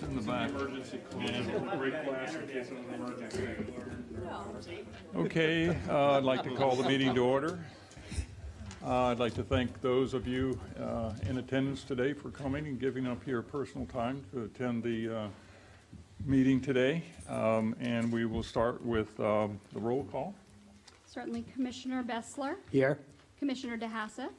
in the back. Emergency closure, break glass in case of an emergency. Okay, I'd like to call the meeting to order. I'd like to thank those of you in attendance today for coming and giving up your personal time to attend the meeting today. And we will start with the roll call. Certainly, Commissioner Bessler. Here. Commissioner DeHassa.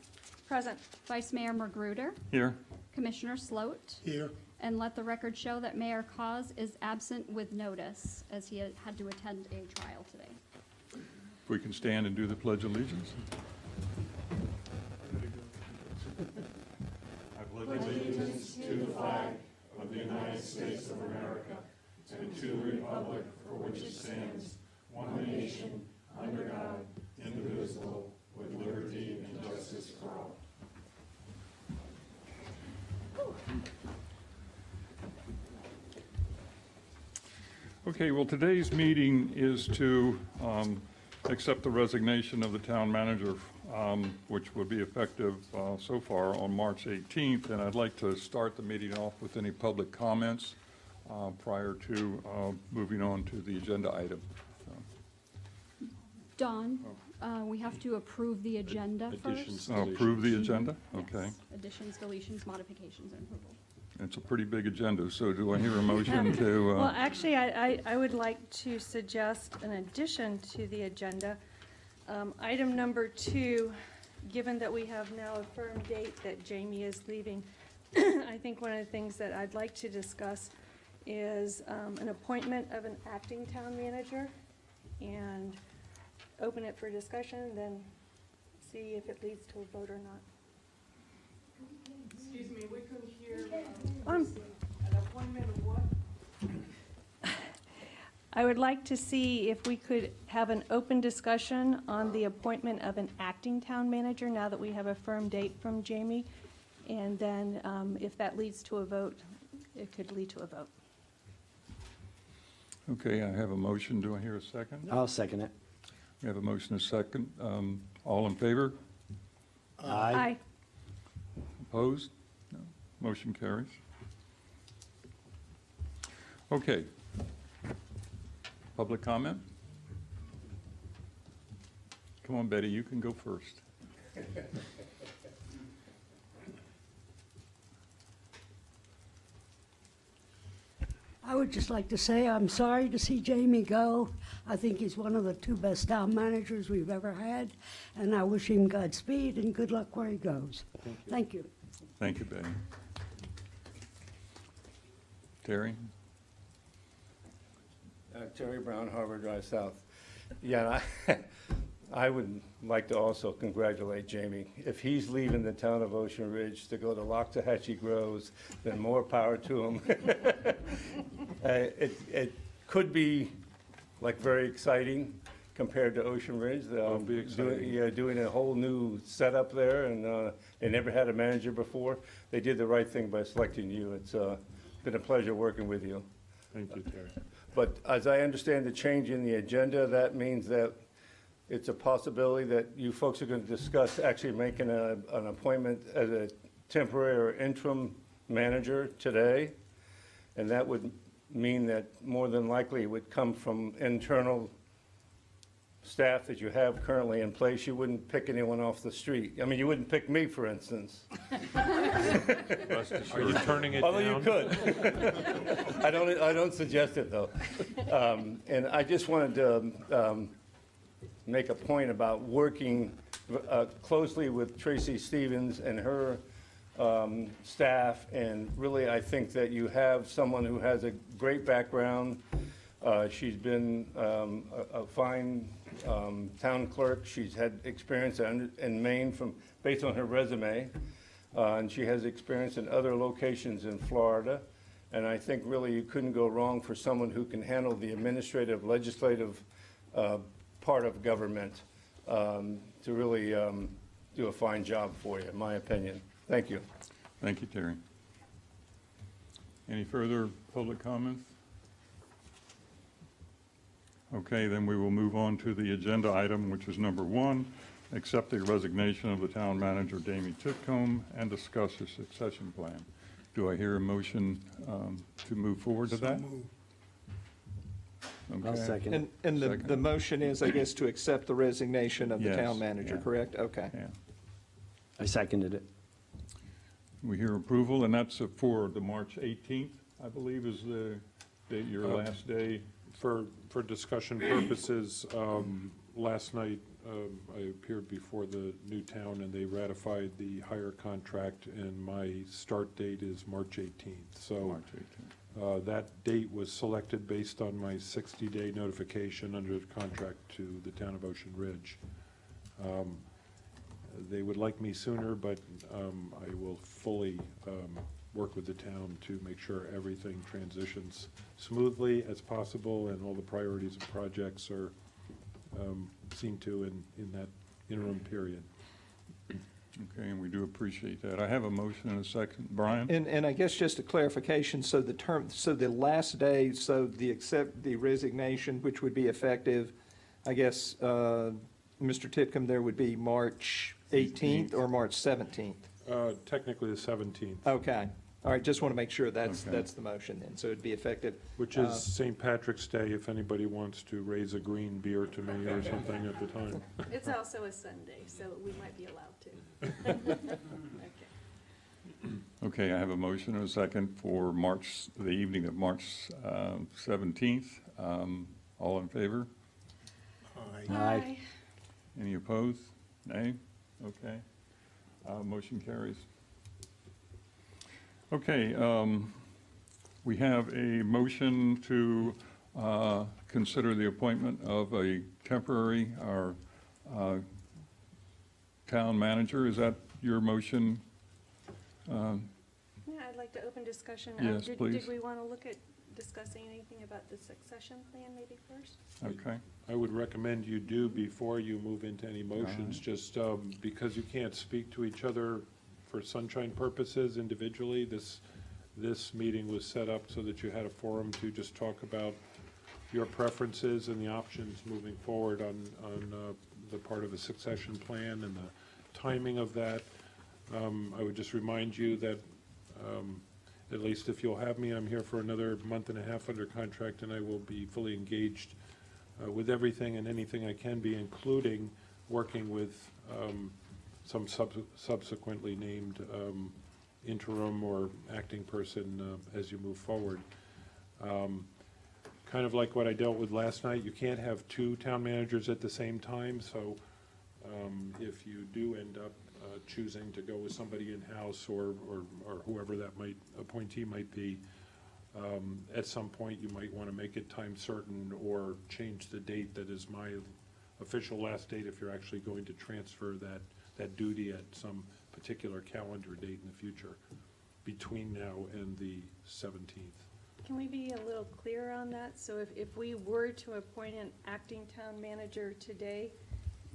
Present. Vice Mayor Magruder. Here. Commissioner Sloat. Here. And let the record show that Mayor Cause is absent with notice, as he had to attend a trial today. If we can stand and do the Pledge of Allegiance. I pledge allegiance to the flag of the United States of America and to the republic for which it stands, one nation, under God, indivisible, with liberty and justice for all. Okay, well, today's meeting is to accept the resignation of the town manager, which will be effective so far on March 18th. And I'd like to start the meeting off with any public comments prior to moving on to the agenda item. Don, we have to approve the agenda Additions. first. Approve the agenda? Okay. Yes. Additions, deletions, modifications, and approval. It's a pretty big agenda, so do I hear a motion to? Well, actually, I would like to suggest an addition to the agenda. Item number 2, given that we have now a firm date that Jamie is leaving, I think one of the things that I'd like to discuss is an appointment of an acting town manager, and open it for discussion, then see if it leads to a vote or not. Excuse me, we couldn't hear, Um, an appointment of what? I would like to see if we could have an open discussion on the appointment of an acting town manager now that we have a firm date from Jamie. And then if that leads to a vote, it could lead to a vote. Okay, I have a motion. Do I hear a second? I'll second it. We have a motion and a second. All in favor? Aye. Opposed? No. Motion carries. Okay. Public comment? Come on, Betty, you can go first. I would just like to say I'm sorry to see Jamie go. I think he's one of the 2 best town managers we've ever had, and I wish him Godspeed and good luck where he goes. Thank you. Thank you, Betty. Terry? Terry Brown, Harbor Drive South. Yeah, I would like to also congratulate Jamie. If he's leaving the town of Ocean Ridge to go to Loxahatchee Groves, then more power to him. It could be like very exciting compared to Ocean Ridge. It'll be exciting. Doing a whole new setup there, and they never had a manager before. They did the right thing by selecting you. It's been a pleasure working with you. Thank you, Terry. But as I understand the change in the agenda, that means that it's a possibility that you folks are going to discuss actually making an appointment as a temporary or interim manager today. And that would mean that more than likely it would come from internal staff that you have currently in place. You wouldn't pick anyone off the street. I mean, you wouldn't pick me, for instance. Are you turning it Although you down? could. I don't suggest it, though. And I just wanted to make a point about working closely with Tracy Stevens and her staff. And really, I think that you have someone who has a great background. She's been a fine town clerk. She's had experience in Maine based on her resume. And she has experience in other locations in Florida. And I think really you couldn't go wrong for someone who can handle the administrative, legislative part of government to really do a fine job for you, in my opinion. Thank you. Thank you, Terry. Any further public comments? Okay, then we will move on to the agenda item, which is number 1, accept the resignation of the town manager, Damie Titcomb, and discuss a succession plan. Do I hear a motion to move forward to that? I'll Okay. second. And the Second. motion is, I guess, to accept the resignation of the Yes, town manager, yeah. correct? Okay. Yeah. I seconded it. We hear approval, and that's for the March 18th, I believe, is your last day. For discussion purposes, last night, I appeared before the new town and they ratified the hire contract and my start date is March 18th. So March 18th. that date was selected based on my 60-day notification under the contract to the town of Ocean Ridge. They would like me sooner, but I will fully work with the town to make sure everything transitions smoothly as possible and all the priorities and projects are seen to in that interim period. Okay, and we do appreciate that. I have a motion and a second. Brian? And I guess just a clarification, so the last day, so the resignation, which would be effective, I guess, Mr. Titcomb, there would be March 18th or March 17th? Technically the 17th, Okay, all right, just want to make sure that's Okay. the motion then, so it'd be effective. which is St. Patrick's Day, if anybody wants to raise a green beer to me or something at the time. It's also a Sunday, so we might be allowed to. Okay. Okay, I have a motion and a second for the evening of March 17th. All in favor? Aye. Any opposed? Nay? Okay. Motion carries. Okay, we have a motion to consider the appointment of a temporary, our town manager. Is that your motion? Yeah, I'd like to open discussion. Yes, Did please. we want to look at discussing anything about the succession plan maybe first? Okay, I would recommend you do before you move into any motions, just because you can't speak to each other for sunshine purposes individually. This meeting was set up so that you had a forum to just talk about your preferences and the options moving forward on the part of a succession plan and the timing of that. I would just remind you that, at least if you'll have me, I'm here for another month and a half under contract, and I will be fully engaged with everything and anything I can be, including working with some subsequently named interim or acting person as you move forward. Kind of like what I dealt with last night, you can't have two town managers at the same time, so if you do end up choosing to go with somebody in-house or whoever that appointee might be, at some point you might want to make it time certain or change the date that is my official last date if you're actually going to transfer that duty at some particular calendar date in the future between now and the 17th. Can we be a little clearer on that? So if we were to appoint an acting town manager today,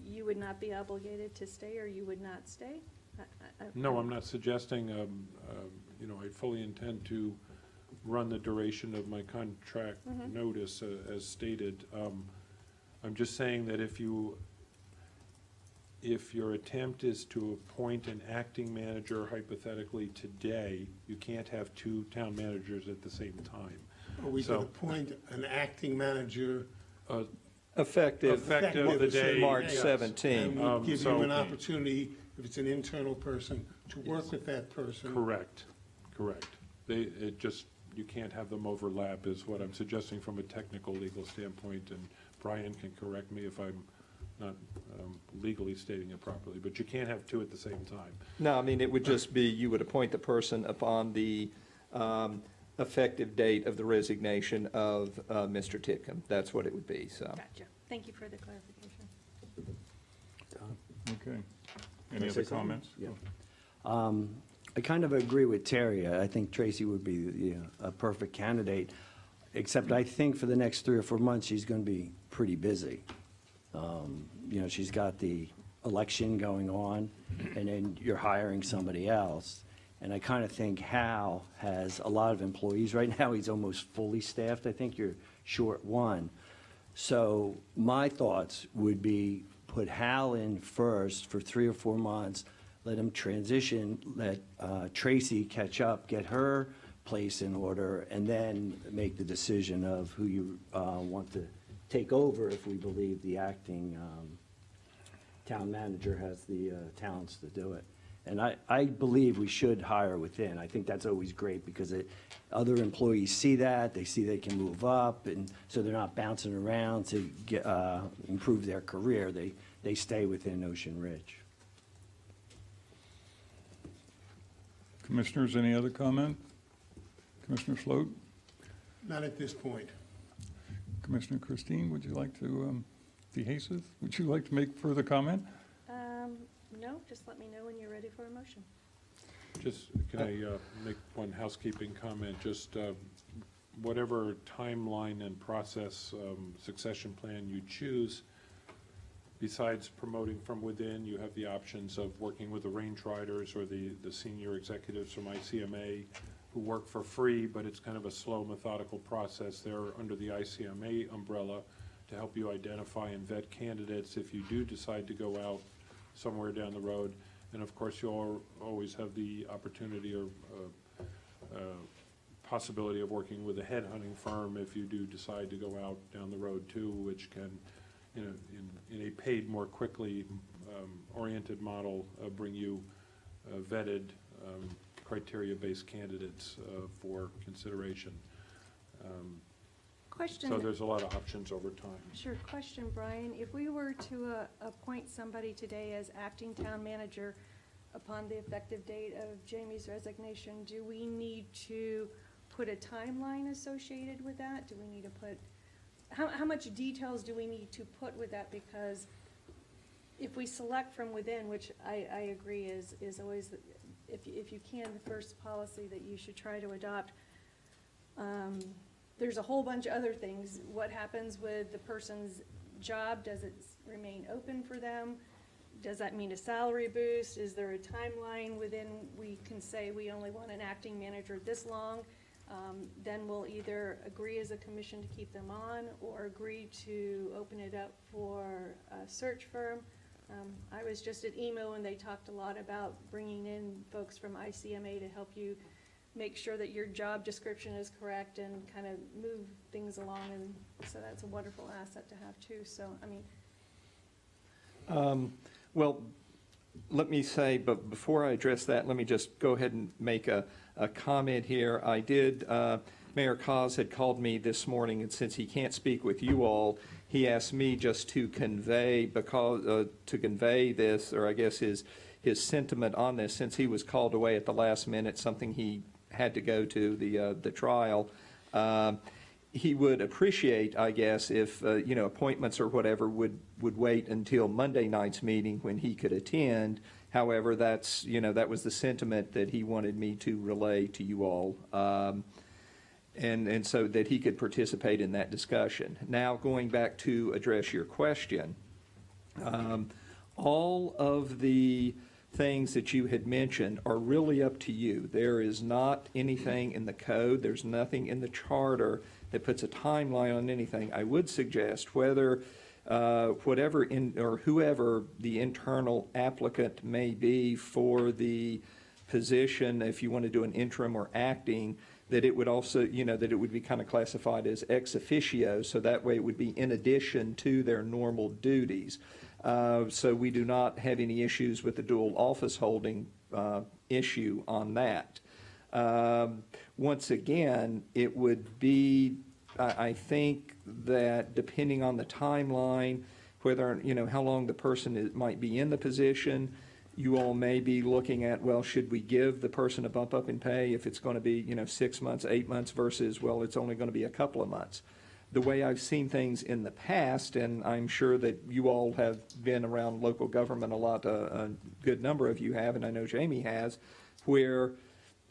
you would not be obligated to stay, or you would not stay? No, I'm not suggesting, I fully intend to run the duration of my contract notice as stated. I'm just saying that if your attempt is to appoint an acting manager hypothetically today, you can't have two town managers at the same time. Or we So- could appoint an acting manager. Effective The day. March yes. 17. And we give so- you an opportunity, if it's an internal person, to work with that person. Correct. You can't have them overlap is what I'm suggesting from a technical legal standpoint, and Brian can correct me if I'm not legally stating it properly, but you can't have two at the same time. No, I mean, it would just be, you would appoint the person upon the effective date of the resignation of Mr. Titcomb. That's what it would be, so. Gotcha. Thank you for the clarification. okay. Can Any I other say something? comments? Yeah. I kind of agree with Terry. I think Tracy would be a perfect candidate, except I think for the next 3 or 4 months, she's going to be pretty busy. She's got the election going on, and then you're hiring somebody else. And I kind of think Hal has a lot of employees. Right now, he's almost fully staffed. I think you're short one. So my thoughts would be put Hal in first for 3 or 4 months, let him transition, let Tracy catch up, get her place in order, and then make the decision of who you want to take over if we believe the acting town manager has the talents to do it. And I believe we should hire within. I think that's always great because other employees see that, they see they can move up, and so they're not bouncing around to get, improve their career. They stay within Ocean Ridge. Commissioners, any other comment? Commissioner Sloat? Not at this point. Commissioner Christine, would you like to, DeHasis, would you like to make further comment? No, just let me know when you're ready for a motion. Just, can I make one housekeeping comment? Just whatever timeline and process, succession plan you choose, besides promoting from within, you have the options of working with the range riders or the senior executives from ICMA who work for free, but it's kind of a slow, methodical process. They're under the ICMA umbrella to help you identify and vet candidates if you do decide to go out somewhere down the road. And of course, you'll always have the opportunity or possibility of working with a headhunting firm if you do decide to go out down the road too, which can, you know, in a paid, more quickly oriented model, bring you vetted criteria-based candidates for consideration. Question. So there's a lot of options over time. Sure. Question, Brian. If we were to appoint somebody today as acting town manager upon the effective date of Jamie's resignation, do we need to put a timeline associated with that? Do we need to put, how much details do we need to put with that? Because if we select from within, which I agree is always, if you can, the first policy that you should try to adopt, there's a whole bunch of other things. What happens with the person's job? Does it remain open for them? Does that mean a salary boost? Is there a timeline within we can say we only want an acting manager this long? Then we'll either agree as a commission to keep them on or agree to open it up for a search firm. I was just at EMO and they talked a lot about bringing in folks from ICMA to help you make sure that your job description is correct and kind of move things along, and so that's a wonderful asset to have too. So, I mean. Well, let me say, but before I address that, let me just go ahead and make a comment here. I did, Mayor Cos had called me this morning, and since he can't speak with you all, he asked me just to convey, to convey this, or I guess his sentiment on this, since he was called away at the last minute, something he had to go to the trial. He would appreciate, I guess, if appointments or whatever would wait until Monday night's meeting when he could attend. However, that's that was the sentiment that he wanted me to relay to you all, and so that he could participate in that discussion. Now, going back to address your question, all of the things that you had mentioned are really up to you. There is not anything in the code, there's nothing in the charter that puts a timeline on anything. I would suggest whoever the internal applicant may be for the position, if you want to do an interim or acting, that it would also, that it would be kind of classified as ex officio, so that way it would be in addition to their normal duties. So we do not have any issues with the dual office holding issue on that. Once again, it would be, I think that depending on the timeline, whether, how long the person might be in the position, you all may be looking at, well, should we give the person a bump up in pay if it's going to be, 6 months, 8 months versus, well, it's only going to be a couple of months. The way I've seen things in the past, and I'm sure that you all have been around local government a lot, a good number of you have, and I know Jamie has, where,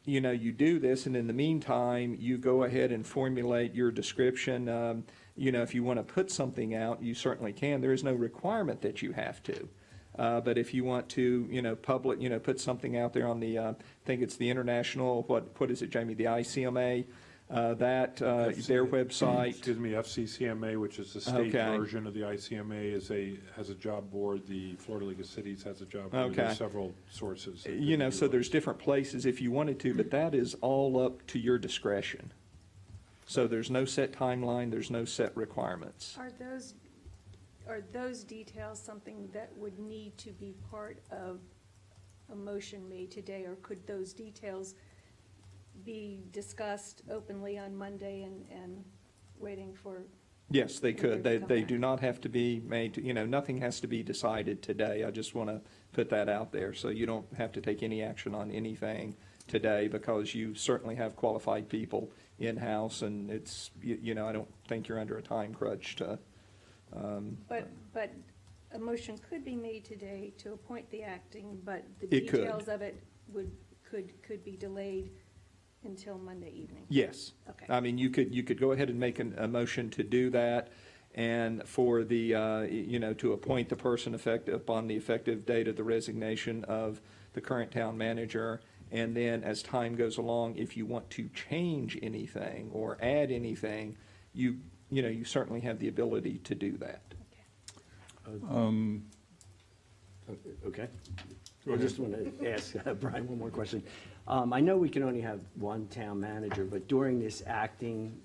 you do this, and in the meantime, you go ahead and formulate your description. If you want to put something out, you certainly can. There is no requirement that you have to. But if you want to, put something out there on the, I think it's the international, what is it, Jamie, the ICMA Their website. Excuse me, FCCMA, which is the state Okay. version of the ICMA, has a job board. The Florida League of Cities has a job board. Okay. There's several sources. that You know, do so it. there's different places if you wanted to, but that is all up to your discretion. So there's no set timeline, there's no set requirements. Are those details something that would need to be part of a motion made today? Or could those details be discussed openly on Monday and waiting for? Yes, they could. They Okay. do not have to be made, nothing has to be decided today. I just want to put that out there, so you don't have to take any action on anything today, because you certainly have qualified people in-house, and it's, I don't think you're under a time crunch to, But a motion could be made today to appoint the acting, but the It could. details of it could be delayed until Monday evening. yes. Okay. I mean, you could go ahead and make a motion to do that, and for the, to appoint the person effective upon the effective date of the resignation of the current town manager. And then as time goes along, if you want to change anything or add anything, you certainly have the ability to do that. Okay. I just want to ask Brian one more question. I know we can only have one town manager, but during this acting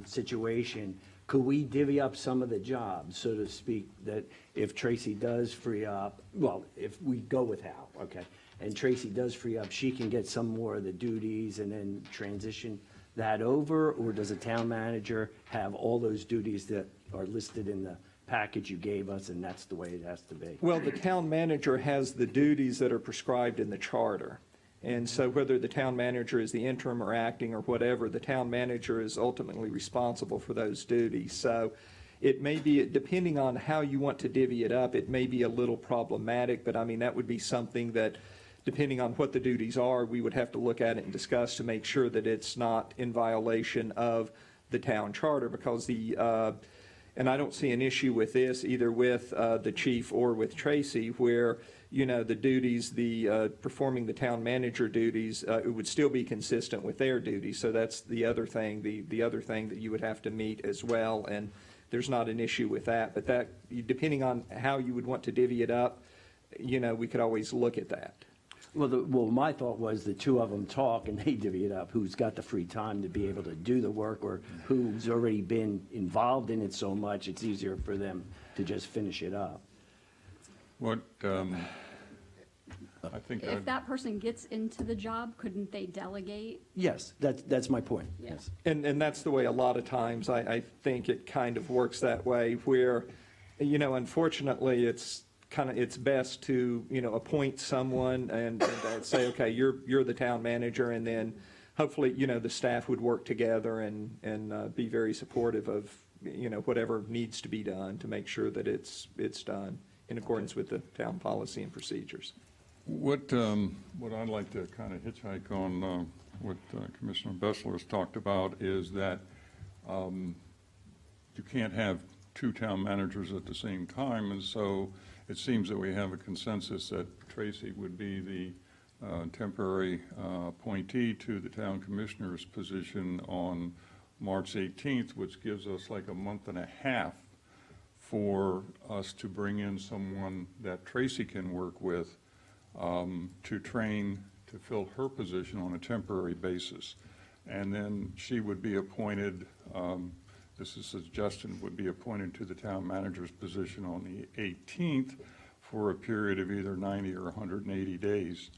situation, could we divvy up some of the jobs, so to speak, that if Tracy does free up, well, if we go with Hal, okay, and Tracy does free up, she can get some more of the duties and then transition that over? Or does a town manager have all those duties that are listed in the package you gave us, and that's the way it has to be? Well, the town manager has the duties that are prescribed in the charter. And so whether the town manager is the interim or acting or whatever, the town manager is ultimately responsible for those duties. So it may be, depending on how you want to divvy it up, it may be a little problematic, but I mean, that would be something that, depending on what the duties are, we would have to look at it and discuss to make sure that it's not in violation of the town charter, because and I don't see an issue with this, either with the chief or with Tracy, where, the duties, performing the town manager duties, it would still be consistent with their duties. So that's the other thing, the other thing that you would have to meet as well, and there's not an issue with that. But that, depending on how you would want to divvy it up, we could always look at that. Well, my thought was the two of them talk and they divvy it up, who's got the free time to be able to do the work, or who's already been involved in it so much, it's easier for them to just finish it up. What, I think If that person gets into the job, couldn't they delegate? Yes, that's my point, yes. And that's the way a lot of times I think it kind of works that way, where, unfortunately, it's best to, appoint someone and say, okay, you're the town manager, and then hopefully, the staff would work together and be very supportive of, whatever needs to be done to make sure that it's done in accordance with the town policy and procedures. What I'd like to kind of hitchhike on what Commissioner Bessler has talked about is that you can't have two town managers at the same time, and so it seems that we have a consensus that Tracy would be the temporary appointee to the town commissioner's position on March 18th, which gives us like a month and a half for us to bring in someone that Tracy can work with to train to fill her position on a temporary basis. And then she would be appointed, this is suggestion, would be appointed to the town manager's position on the 18th for a period of either 90 or 180 days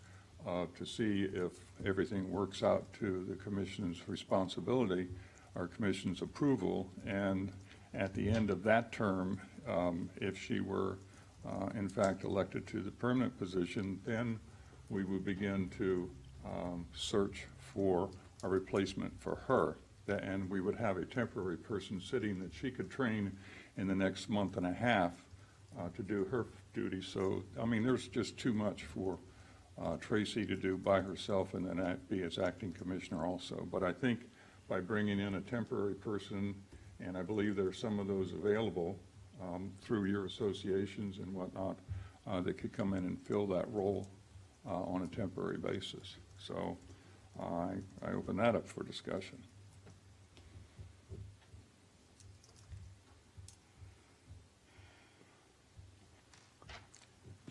to see if everything works out to the commission's responsibility or commission's approval. And at the end of that term, if she were in fact elected to the permanent position, then we would begin to search for a replacement for her. And we would have a temporary person sitting that she could train in the next month and a half to do her duties. So, I mean, there's just too much for Tracy to do by herself and then be as acting commissioner also. But I think by bringing in a temporary person, and I believe there are some of those available through your associations and whatnot, that could come in and fill that role on a temporary basis. So I open that up for discussion.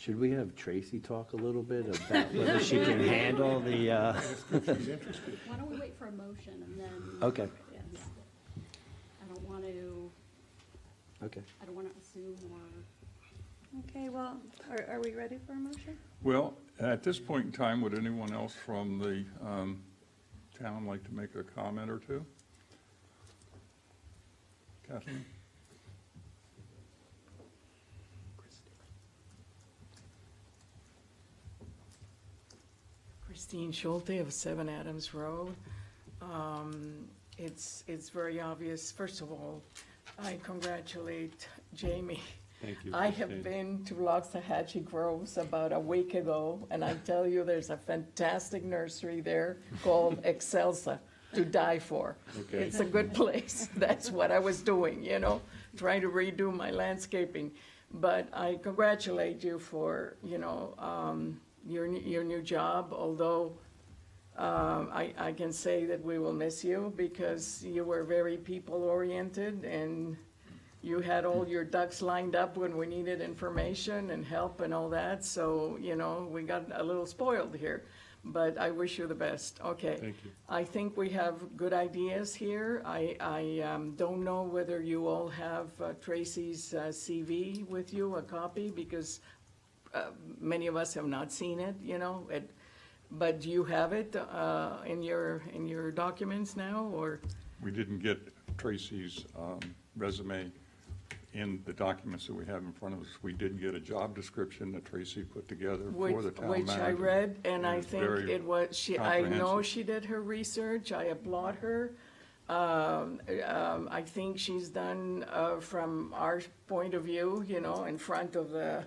Should we have Tracy talk a little bit about whether she can handle the, She's interested. Why don't we wait for a motion and then? Okay. Yes. I don't want to, okay. I don't want to assume or. Okay, well, are we ready for a motion? Well, at this point in time, would anyone else from the town like to make a comment or two? Kathleen? Christine Schulte of 7 Adams Road. It's very obvious. First of all, I congratulate Jamie. Thank you, I have Christine. been to Loxahatchee Groves about a week ago, and I tell you, there's a fantastic nursery there called Excelsa to die for. Okay. It's a good place. That's what I was doing, trying to redo my landscaping. But I congratulate you for, your new job, although I can say that we will miss you because you were very people-oriented and you had all your ducks lined up when we needed information and help and all that. So, we got a little spoiled here, but I wish you the best. Okay. Thank you. I think we have good ideas here. I don't know whether you all have Tracy's CV with you, a copy, because many of us have not seen it, but do you have it in your documents now, or? We didn't get Tracy's resume in the documents that we have in front of us. We did get a job description that Tracy put together for the town manager. Which I read, and I It was think very it was, I know comprehensive. she did her research, I applaud her. I think she's done, from our point of view, in front of the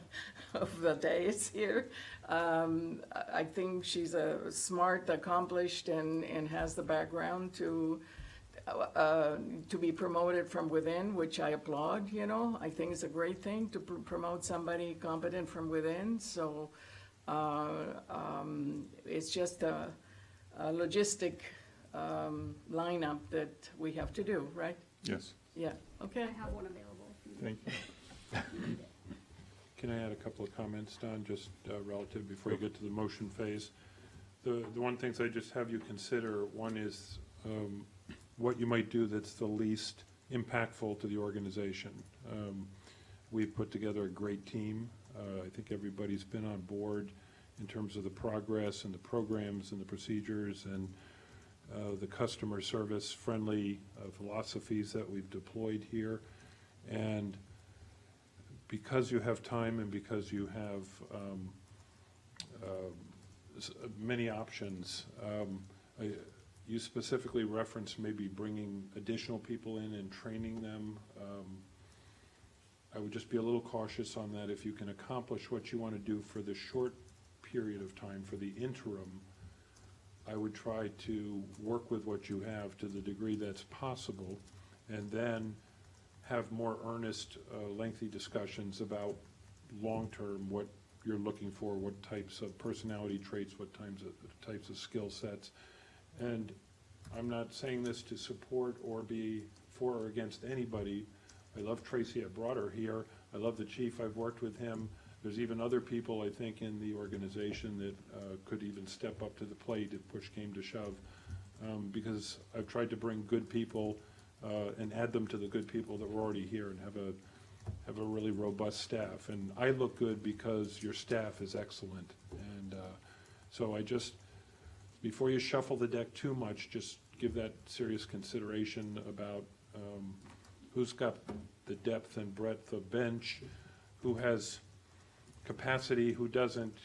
dais here. I think she's a smart, accomplished, and has the background to be promoted from within, which I applaud, I think it's a great thing to promote somebody competent from within, so, it's just a logistic, lineup that we have to do, right? Yes, Yeah, okay. I have one available. if you thank you. Can I add a couple of comments, Don, just relative before you get to the motion phase? The one things I just have you consider, one is what you might do that's the least impactful to the organization. We've put together a great team. I think everybody's been on board in terms of the progress and the programs and the procedures and the customer service friendly philosophies that we've deployed here. And because you have time and because you have many options, you specifically referenced maybe bringing additional people in and training them. I would just be a little cautious on that. If you can accomplish what you want to do for the short period of time, for the interim, I would try to work with what you have to the degree that's possible, and then have more earnest, lengthy discussions about long-term, what you're looking for, what types of personality traits, what types of skill sets. And I'm not saying this to support or be for or against anybody. I love Tracy, I brought her here. I love the chief, I've worked with him. There's even other people, I think, in the organization that could even step up to the plate if push came to shove. Because I've tried to bring good people and add them to the good people that were already here and have a really robust staff. And I look good because your staff is excellent. And so I just, before you shuffle the deck too much, just give that serious consideration about who's got the depth and breadth of bench, who has capacity, who doesn't,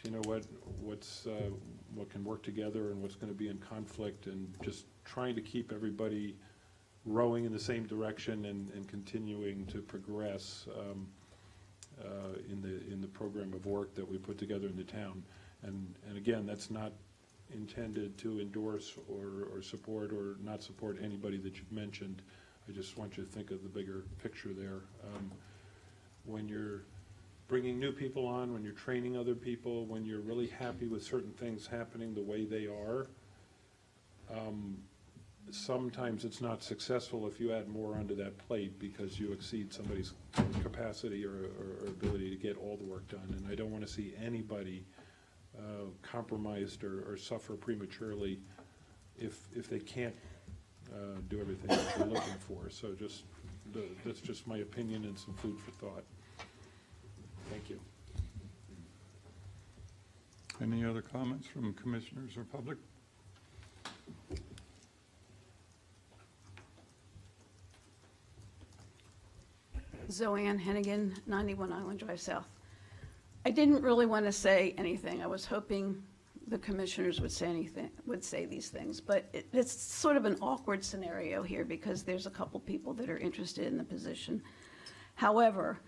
what can work together and what's going to be in conflict, and just trying to keep everybody rowing in the same direction and continuing to progress in the program of work that we put together in the town. And again, that's not intended to endorse or support or not support anybody that you've mentioned. I just want you to think of the bigger picture there. When you're bringing new people on, when you're training other people, when you're really happy with certain things happening the way they are, sometimes it's not successful if you add more onto that plate because you exceed somebody's capacity or ability to get all the work done. And I don't want to see anybody compromised or suffer prematurely if they can't do everything that you're looking for. So that's just my opinion and some food for thought. Thank you. Any other comments from commissioners or public? Zoanne Hennigan, 91 Island Drive South. I didn't really want to say anything. I was hoping the commissioners would say these things, but it's sort of an awkward scenario here because there's a couple people that are interested in the position. However,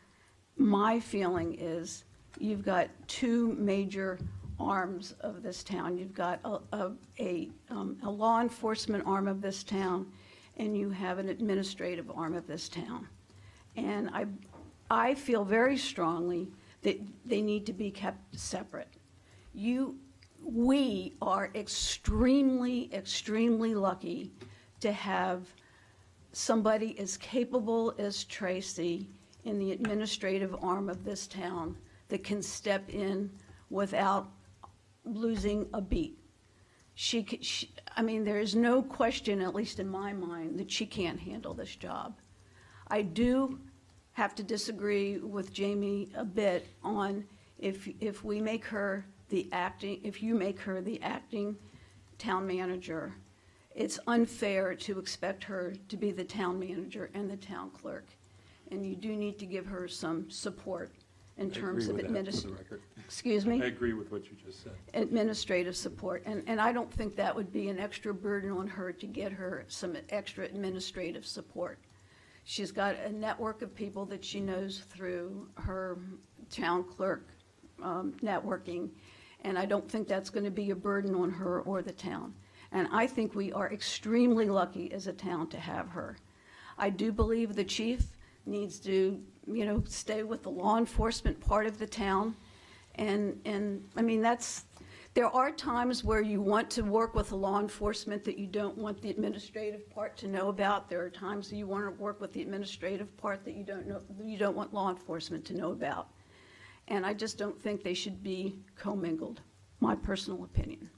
my feeling is you've got two major arms of this town. You've got a law enforcement arm of this town, and you have an administrative arm of this town. And I feel very strongly that they need to be kept separate. We are extremely, extremely lucky to have somebody as capable as Tracy in the administrative arm of this town that can step in without losing a beat. I mean, there is no question, at least in my mind, that she can't handle this job. I do have to disagree with Jamie a bit on if you make her the acting town manager, it's unfair to expect her to be the town manager and the town clerk. And you do need to give her some support in terms of excuse me? I agree with what you just said. Administrative support. And I don't think that would be an extra burden on her to get her some extra administrative support. She's got a network of people that she knows through her town clerk networking, and I don't think that's going to be a burden on her or the town. And I think we are extremely lucky as a town to have her. I do believe the chief needs to, stay with the law enforcement part of the town. And I mean, there are times where you want to work with the law enforcement that you don't want the administrative part to know about. There are times that you want to work with the administrative part that you don't want law enforcement to know about. And I just don't think they should be commingled, my personal opinion.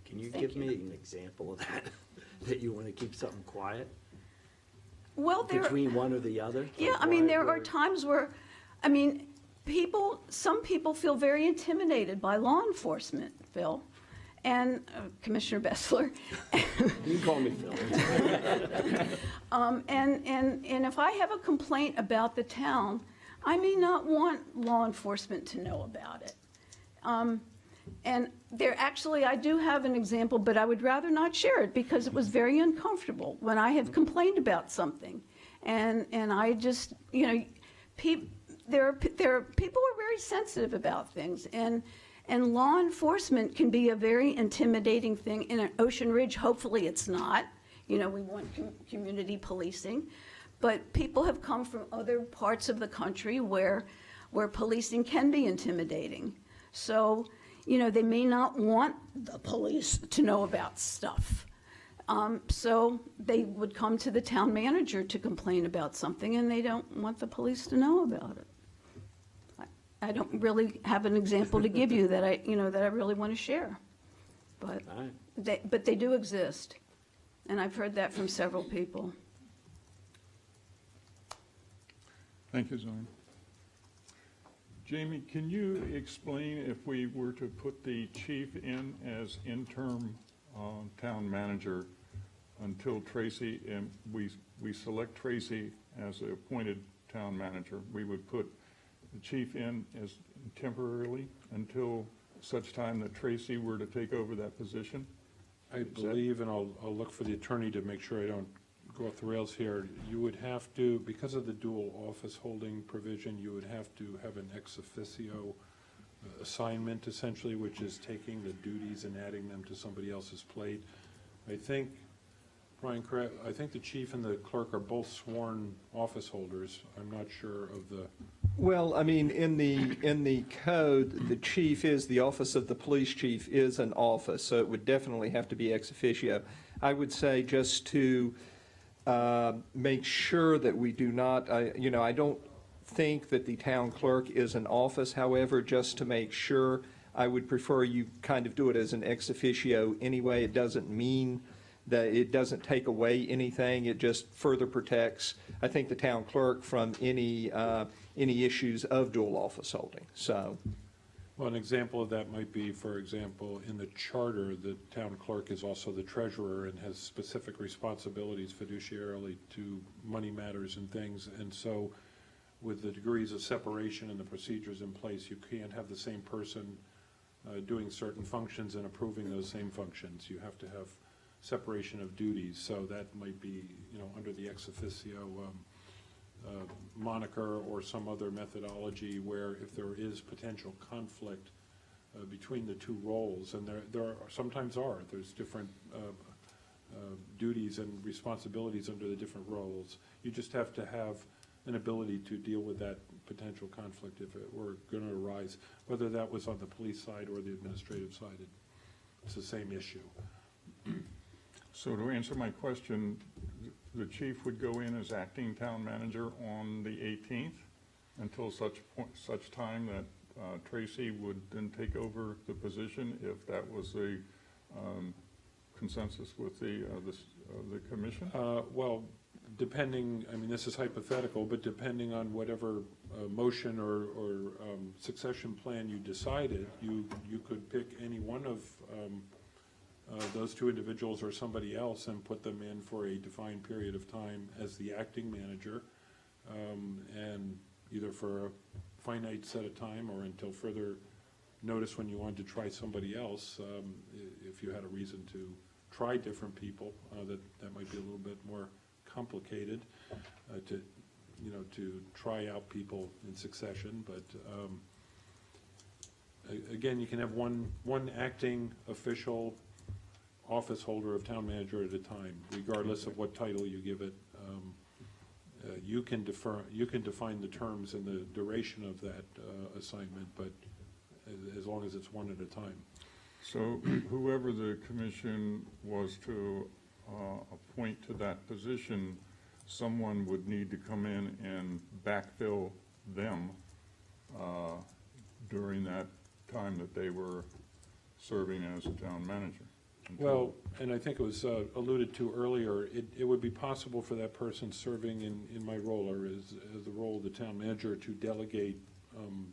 Can you Thank give me an example of that you want to keep something quiet Well, between one or the other? yeah, I mean, there are times where, some people feel very intimidated by law enforcement, Phil, and Commissioner Bessler. You call me Phil. And if I have a complaint about the town, I may not want law enforcement to know about it. And I do have an example, but I would rather not share it because it was very uncomfortable when I have complained about something. And I just, people are very sensitive about things. And law enforcement can be a very intimidating thing. In Ocean Ridge, hopefully it's not. We want community policing. But people have come from other parts of the country where policing can be intimidating. So, they may not want the police to know about stuff. So they would come to the town manager to complain about something, and they don't want the police to know about it. I don't really have an example to give you that I really want to share. But they do exist, and I've heard that from several people. Thank you, Zoe. Jamie, can you explain if we were to put the chief in as interim town manager until Tracy, and we select Tracy as the appointed town manager, we would put the chief in as temporarily until such time that Tracy were to take over that position? I believe, and I'll look for the attorney to make sure I don't go off the rails here, you would have to, because of the dual office holding provision, you would have to have an ex officio assignment essentially, which is taking the duties and adding them to somebody else's plate. I think, Brian, correct, I think the chief and the clerk are both sworn office holders. I'm not sure of the Well, I mean, in the code, the chief is, the office of the police chief is an office, so it would definitely have to be ex officio. I would say just to make sure that we do not, I don't think that the town clerk is an office, however, just to make sure, I would prefer you kind of do it as an ex officio anyway. It doesn't mean that it doesn't take away anything, it just further protects, I think, the town clerk from any issues of dual office holding, so. Well, an example of that might be, for example, in the charter, the town clerk is also the treasurer and has specific responsibilities fiduciarily to money matters and things. And so with the degrees of separation and the procedures in place, you can't have the same person doing certain functions and approving those same functions. You have to have separation of duties. So that might be, under the ex officio moniker or some other methodology where if there is potential conflict between the two roles, and there's different duties and responsibilities under the different roles. You just have to have an ability to deal with that potential conflict if it were going to arise, whether that was on the police side or the administrative side. It's the same issue. So to answer my question, the chief would go in as acting town manager on the 18th until such time that Tracy would then take over the position, if that was the consensus with the commission? Well, depending, this is hypothetical, but depending on whatever motion or succession plan you decided, you could pick any one of those two individuals or somebody else and put them in for a defined period of time as the acting manager, and either for a finite set of time or until further notice when you wanted to try somebody else. If you had a reason to try different people, that might be a little bit more complicated to try out people in succession. But again, you can have one acting official office holder of town manager at a time, regardless of what title you give it. You can define the terms and the duration of that assignment, but as long as it's one at a time. So whoever the commission was to appoint to that position, someone would need to come in and backfill them during that time that they were serving as a town manager. Well, and I think it was alluded to earlier, it would be possible for that person serving in my role or as the role of the town manager to delegate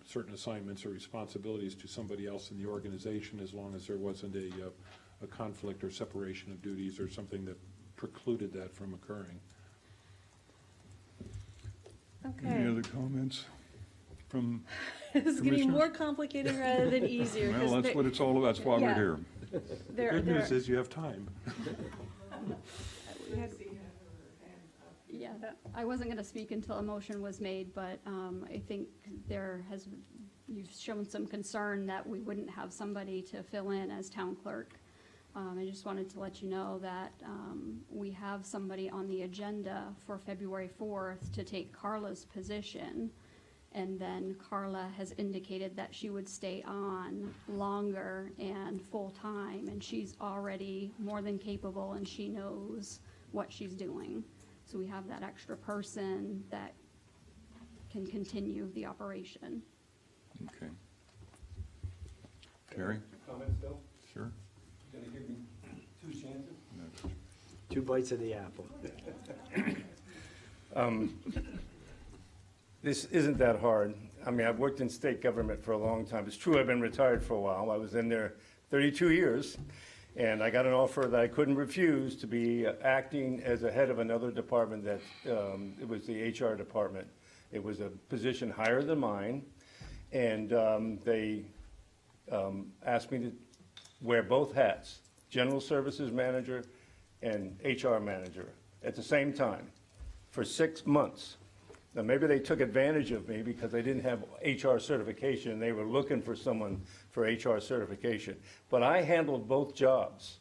certain assignments or responsibilities to somebody else in the organization, as long as there wasn't a conflict or separation of duties or something that precluded that from occurring. Any Okay. other comments from It's getting Commissioners? more complicated rather than easier. 'cause Well, that's what it's all about, that's why we're Yeah. here. Good news is you have time. Yeah, I wasn't going to speak until a motion was made, but I think you've shown some concern that we wouldn't have somebody to fill in as town clerk. I just wanted to let you know that we have somebody on the agenda for February 4th to take Carla's position. And then Carla has indicated that she would stay on longer and full-time, and she's already more than capable and she knows what she's doing. So we have that extra person that can continue the operation. Okay. Terry? Comments, Bill? Sure. Gonna give me 2 chances? 2 bites of the apple. This isn't that hard. I've worked in state government for a long time. It's true I've been retired for a while. I was in there 32 years, and I got an offer that I couldn't refuse to be acting as a head of another department that, it was the HR department. It was a position higher than mine, and they asked me to wear both hats, general services manager and HR manager, at the same time for 6 months. Now, maybe they took advantage of me because they didn't have HR certification. They were looking for someone for HR certification. But I handled both jobs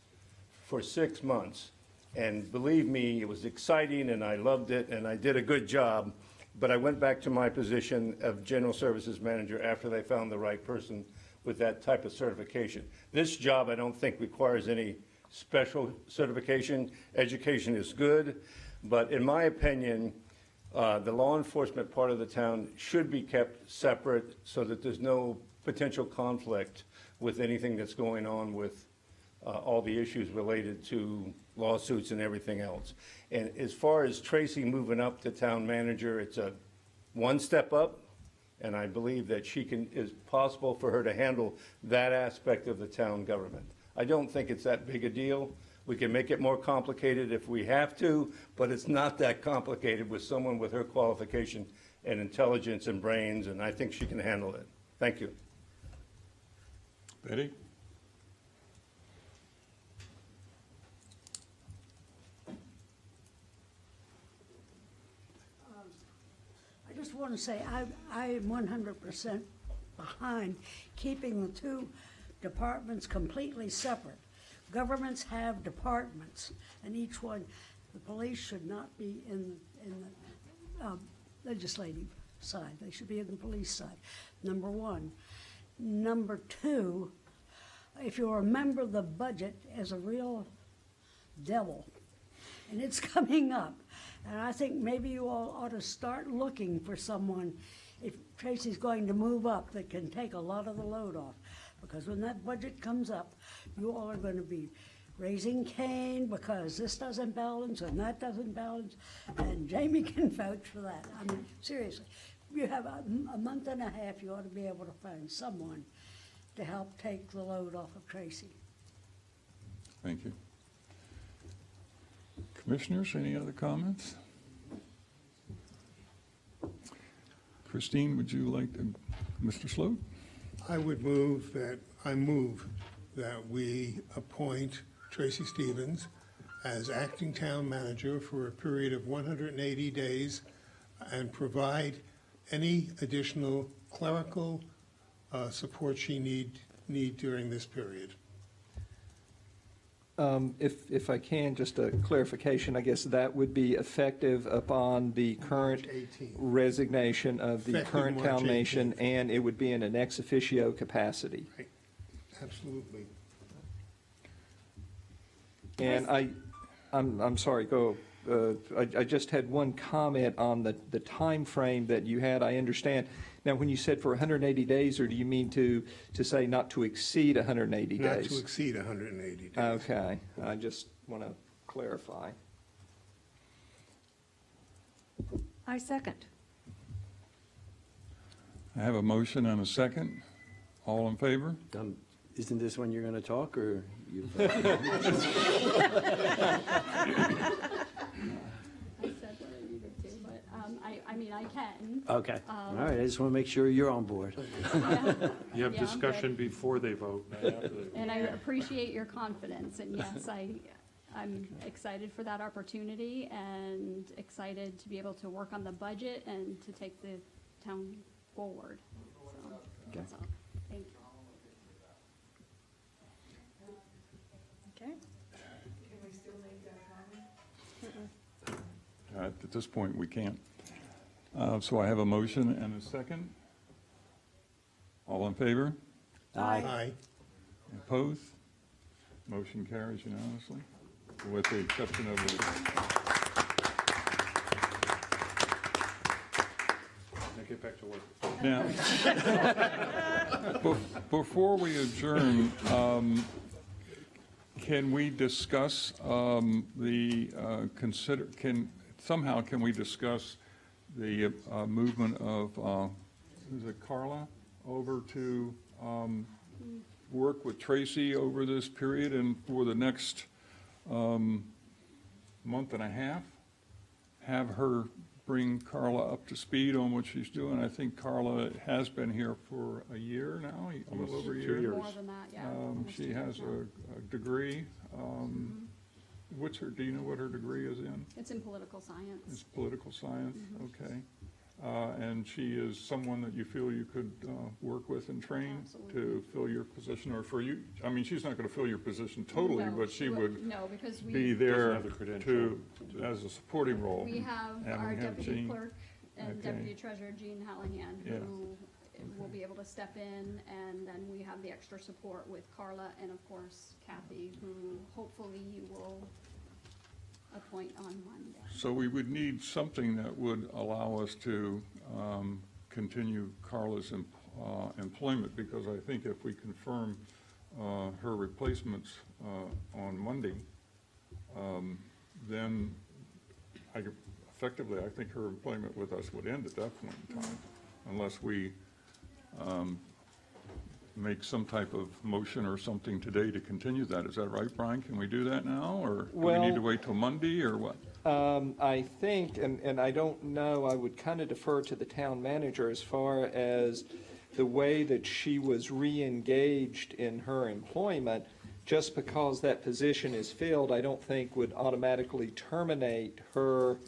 for 6 months. And believe me, it was exciting and I loved it and I did a good job. But I went back to my position of general services manager after they found the right person with that type of certification. This job, I don't think requires any special certification. Education is good, but in my opinion, the law enforcement part of the town should be kept separate so that there's no potential conflict with anything that's going on with all the issues related to lawsuits and everything else. And as far as Tracy moving up to town manager, it's a one step up, and I believe that it's possible for her to handle that aspect of the town government. I don't think it's that big a deal. We can make it more complicated if we have to, but it's not that complicated with someone with her qualification and intelligence and brains, and I think she can handle it. Thank you. Betty? I just want to say, I am 100% behind keeping the two departments completely separate. Governments have departments, and each one, the police should not be in the legislative side. They should be in the police side, number one. Number two, if you remember, the budget is a real devil, and it's coming up. And I think maybe you all ought to start looking for someone, if Tracy's going to move up, that can take a lot of the load off. Because when that budget comes up, you all are going to be raising Cain because this doesn't balance and that doesn't balance. And Jamie can vouch for that. I mean, seriously, you have a month and a half, you ought to be able to find someone to help take the load off of Tracy. Thank you. Commissioners, any other comments? Christine, would you like to, Mr. Sloat? I move that we appoint Tracy Stevens as acting town manager for a period of 180 days and provide any additional clerical support she need during this period. If I can, just a clarification, I guess that would be effective upon the current March 18th. resignation of the Effective current March town nation, 18th. and it would be in an ex officio capacity. Right. Absolutely. And I'm sorry, go, I just had one comment on the time frame that you had, I understand. Now, when you said for 180 days, or do you mean to say not to exceed 180 days? Not to exceed 180 days. Okay, I just want to clarify. I second. I have a motion and a second. All in favor? Isn't this when you're going to talk, or you've? I said what I needed to, but I mean, I can. Okay, all right, I just want to make sure you're on board. You have Yeah, discussion before they vote, not after they vote. And I appreciate your confidence, and yes, I'm excited for that opportunity and excited to be able to work on the budget and to take the town forward. So, that's all. Thank you. Okay. At this point, we can't. So I have a motion and a second. All in favor? Aye. Opposed? Motion carries unanimously, with the exception of the, Now get back to work. now, before we adjourn, can we discuss can we discuss the movement of, is it Carla, over to work with Tracy over this period and for the next month and a half? Have her bring Carla up to speed on what she's doing. I think Carla has been here for a year now, a little over a Almost 2 year. years. More than that, yeah. She has a degree. Do you know what her degree is in? It's in political science. It's political science, okay. And she is someone that you feel you could work with and train Absolutely. to fill your position, or for you, I mean, she's not gonna fill your position totally, No, but she would No, because be we, there Doesn't have the credential. as a supporting role. we have And our we have deputy Jean. clerk and Okay. Deputy Treasurer Jean Hallahan, Yeah. who will be able to step in, and then we have the extra support with Carla and of course Kathy, who hopefully you will appoint on Monday. So we would need something that would allow us to continue Carla's employment, because I think if we confirm her replacements on Monday, then effectively, I think her employment with us would end at that point in time, unless we make some type of motion or something today to continue that. Is that right, Brian? Can we do that now, or do we need to Well- wait till Monday, or what? I think, and I don't know, I would kind of defer to the town manager as far as the way that she was re-engaged in her employment. Just because that position is filled, I don't think would automatically terminate her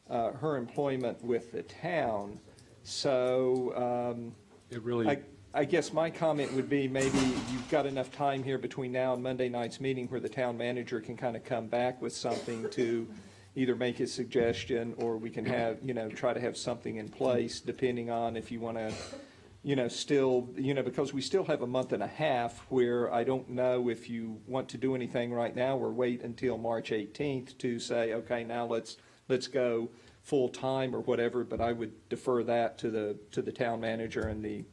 employment with the town. So, It really, I guess my comment would be maybe you've got enough time here between now and Monday night's meeting where the town manager can kind of come back with something to either make a suggestion, or we can have, try to have something in place depending on if you want to, still, because we still have a month and a half where I don't know if you want to do anything right now or wait until March 18th to say, okay, now let's go full-time or whatever, but I would defer that to the town manager and the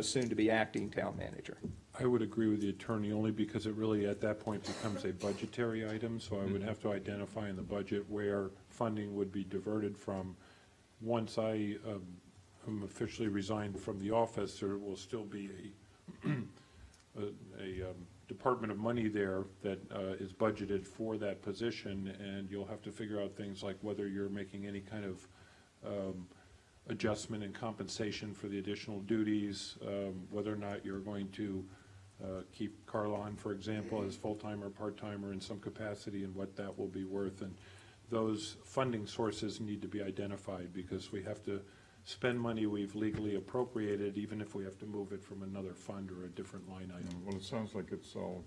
soon-to-be acting town manager. I would agree with the attorney, only because it really, at that point, becomes a budgetary item, so I would have to identify in the budget where funding would be diverted from. Once I am officially resigned from the office, there will still be a department of money there that is budgeted for that position, and you'll have to figure out things like whether you're making any kind of adjustment in compensation for the additional duties, whether or not you're going to keep Carla on, for example, as full-time or part-time or in some capacity, and what that will be worth. And those funding sources need to be identified, because we have to spend money we've legally appropriated, even if we have to move it from another fund or a different line item. Well, it sounds like it's all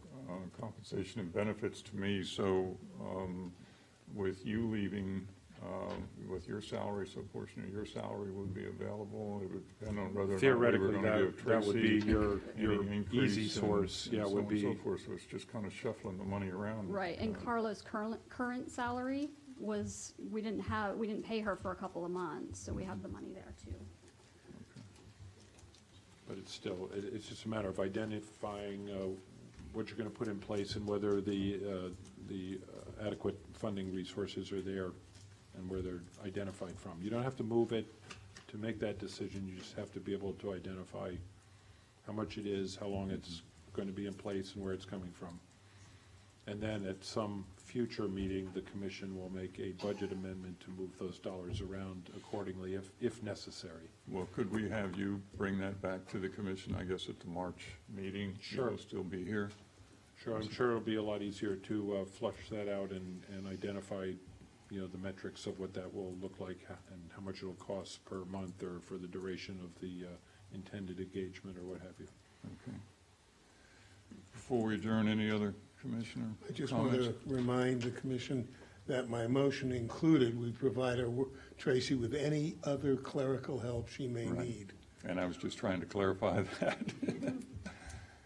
compensation and benefits to me, so with you leaving, with your salary, so a portion of your salary would be available. It would depend on whether or not we were Theoretically, going to give that would be Tracy your any increase easy and source, yeah, so would on and so be, forth. So it's just kind of shuffling the money around. Right, and Carla's current salary was, we didn't pay her for a couple of months, so we have the money there too. but it's still, it's just a matter of identifying what you're going to put in place and whether the adequate funding resources are there and where they're identified from. You don't have to move it to make that decision, you just have to be able to identify how much it is, how long it's going to be in place, and where it's coming from. And then at some future meeting, the commission will make a budget amendment to move those dollars around accordingly if necessary. Well, could we have you bring that back to the commission, I guess, at the March meeting? Sure. You'll still be here. Sure, I'm sure it'll be a lot easier to flush that out and identify, the metrics of what that will look like and how much it'll cost per month or for the duration of the intended engagement or what have you. Okay. Before we adjourn, any other commissioner I just want comments? to remind the commission that my motion included, we provide Tracy with any other clerical help she may Right. need. And I was just trying to clarify that.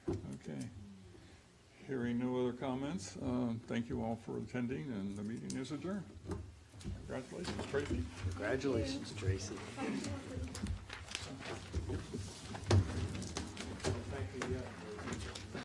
Okay. Hearing no other comments, thank you all for attending, and the meeting is adjourned. Congratulations, Tracy. Congratulations, Tracy.